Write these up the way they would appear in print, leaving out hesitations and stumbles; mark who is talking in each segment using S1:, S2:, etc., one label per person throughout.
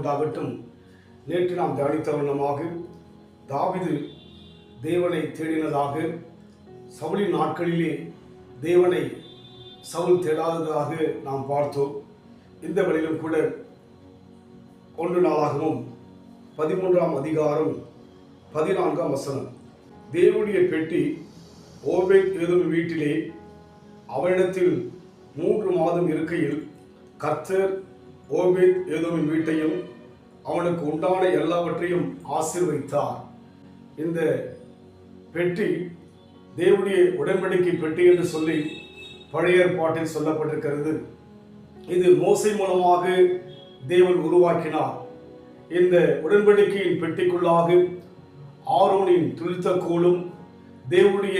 S1: உண்டாகட்டும். நேற்று நாம் தியானித்த வண்ணமாக தாவீது தேவனை தேடினதாக, சவுலின் நாட்களிலே தேவனை சவுல் தேடாததாக நாம் பார்த்தோம். இந்த வழியிலும் கூட 1 நாளாகமும் 13ஆம் அதிகாரம் 14ஆம் வசனம், தேவனுடைய பெட்டி ஓபேத் ஏதோம் வீட்டிலே அவனிடத்தில் 3 மாதம் இருக்கையில் கர்த்தர் ஓபேத் ஏதோமின் வீட்டையும் அவனுக்கு உண்டான எல்லாவற்றையும் ஆசீர்வதித்தார். இந்த பெட்டி தேவனுடைய உடன்படிக்கை பெட்டி என்று சொல்லி பழைய ஏற்பாட்டில் சொல்லப்பட்டிருக்கிறது. இது மோசே மூலமாக தேவன் உருவாக்கினார். இந்த உடன்படிக்கையின் பெட்டிக்குள்ளாக ஆரோனின் துளித்த கோலும் தேவனுடைய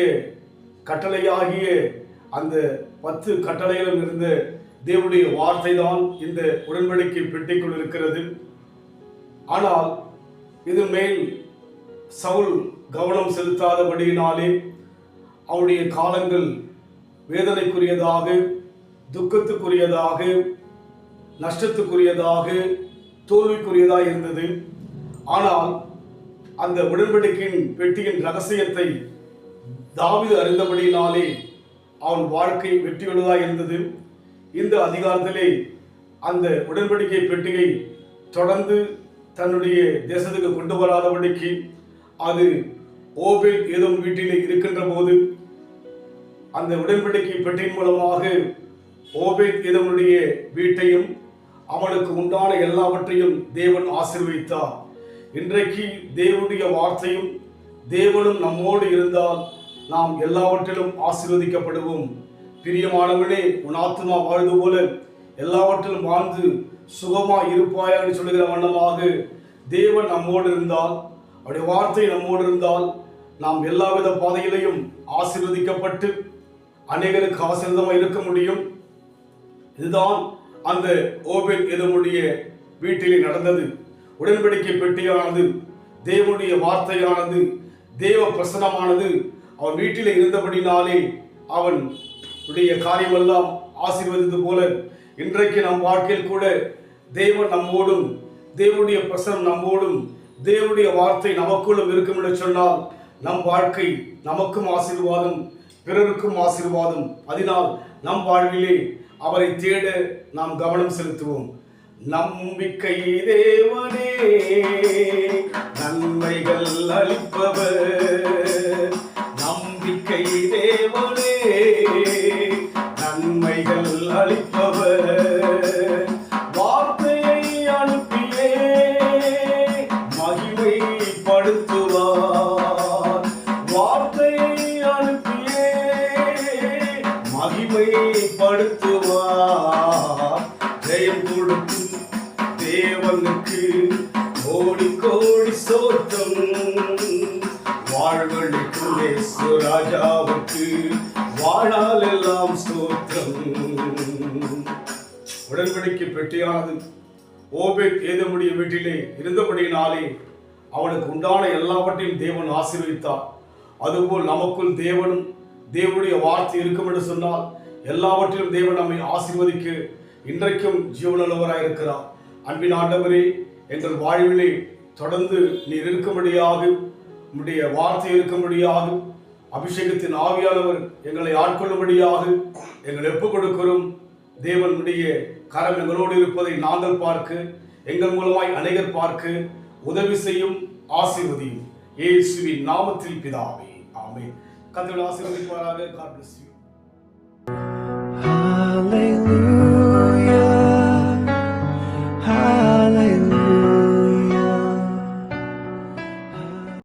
S1: கட்டளையாகிய அந்த 10 கட்டளைகளும் இருந்த தேவனுடைய வார்த்தை தான் இந்த உடன்படிக்கை பெட்டிக்குள் இருக்கிறது. ஆனால் இது மேல் சவுல் கவனம் செலுத்தாதபடியினாலே அவருடைய காலங்கள் வேதனைக்குரியதாக, துக்கத்துக்குரியதாக, நஷ்டத்துக்குரியதாக, தோல்விக்குரியதாக இருந்தது. ஆனால் அந்த உடன்படிக்கையின் பெட்டியின் ரகசியத்தை தாவீது அறிந்தபடியினாலே அவன் வாழ்க்கை வெற்றியுள்ளதாக இருந்தது. இந்த அதிகாரத்திலே அந்த உடன்படிக்கை பெட்டியை தொடர்ந்து தன்னுடைய தேசத்துக்கு கொண்டு வராதபடிக்கு அது ஓபேத் ஏதோம் வீட்டிலே இருக்கின்ற போது அந்த உடன்படிக்கை பெட்டியின் மூலமாக ஓபேத் ஏதோமுடைய வீட்டையும் அவனுக்கு உண்டான எல்லாவற்றையும் தேவன் ஆசீர்வதித்தார். இன்றைக்கு தேவனுடைய வார்த்தையும் தேவனும் நம்மோடு இருந்தால் நாம் எல்லாவற்றிலும் ஆசீர்வதிக்கப்படுவோம். பிரியமானவனே, உன் ஆத்துமா வாழ்ந்து போல எல்லாவற்றிலும் வாழ்ந்து சுகமாய் இருப்பாயா என்று சொல்லுகிற வண்ணமாக தேவன் நம்மோடு இருந்தால், அவருடைய வார்த்தை நம்மோடு இருந்தால் நாம் எல்லாவித பாதையிலையும் ஆசீர்வதிக்கப்பட்டு அநேகருக்கு ஆசீர்வாதமாக இருக்க முடியும். இதுதான் அந்த ஓபேத் ஏதோமுடைய வீட்டிலே நடந்தது. உடன்படிக்கை பெட்டியானது, தேவனுடைய வார்த்தையானது, தேவ பிரசனமானது அவன் வீட்டிலே இருந்தபடினாலே அவனுடைய காரியமெல்லாம் ஆசீர்வதித்தது போல இன்றைக்கு நம் வாழ்க்கையில் கூட தேவன் நம்மோடும், தேவனுடைய பிரசனம் நம்மோடும், தேவனுடைய வார்த்தை நமக்குள்ளும் இருக்கும் என்று சொன்னால் நம் வாழ்க்கை நமக்கும் ஆசீர்வாதம், பிறருக்கும் ஆசீர்வாதம். அதனால் நம் வாழ்விலே அவரை தேட நாம் கவனம் செலுத்துவோம். நம்பிக்கை தேவனே, நன்மைகள் அளிப்பவர். நம்பிக்கை தேவனே, நன்மைகள் அளிப்பவர். வார்த்தையை அனுப்பியே மகிமைப்படுத்துவார். வார்த்தையை அனுப்பியே மகிமைப்படுத்துவார். ஜெயம் கொடுக்கும் தேவனுக்கு கோடி கோடி ஸ்தோத்திரம். வாழ்வழிக்கும் இயேசு ராஜாவுக்கு வாழால் எல்லாம் ஸ்தோத்திரம். உடன்படிக்கை பெட்டியானது ஓபேத் ஏதோமுடைய வீட்டிலே இருந்தபடியினாலே அவனுக்கு உண்டான எல்லாவற்றையும் தேவன் ஆசீர்வதித்தார். அதுபோல் நமக்குள் தேவனும் தேவனுடைய வார்த்தை இருக்கும் என்று சொன்னால் எல்லாவற்றிலும் தேவன் நம்மை ஆசீர்வதிக்க இன்றைக்கும் ஜீவனுள்ளவராய் இருக்கிறார். அன்பின் ஆண்டவரே, எங்கள் வாழ்விலே தொடர்ந்து நீர் இருக்கும்படியாக, உம்முடைய வார்த்தை இருக்கும்படியாக, அபிஷேகத்தின் ஆவியானவர் எங்களை ஆட்கொள்ளும்படியாக எங்கள் ஒப்புக் கொடுக்கிறோம். தேவனுடைய கரம் எங்களோடு இருப்பதை நாங்கள் பார்க்க, எங்கள் மூலமாய் அநேகர் பார்க்க உதவி செய்யும், ஆசீர்வதியும். இயேசுவின் நாமத்தில் பிதாவே, ஆமென். கர்த்தர் ஆசீர்வதிப்பாராக. God bless you. Hallelujah.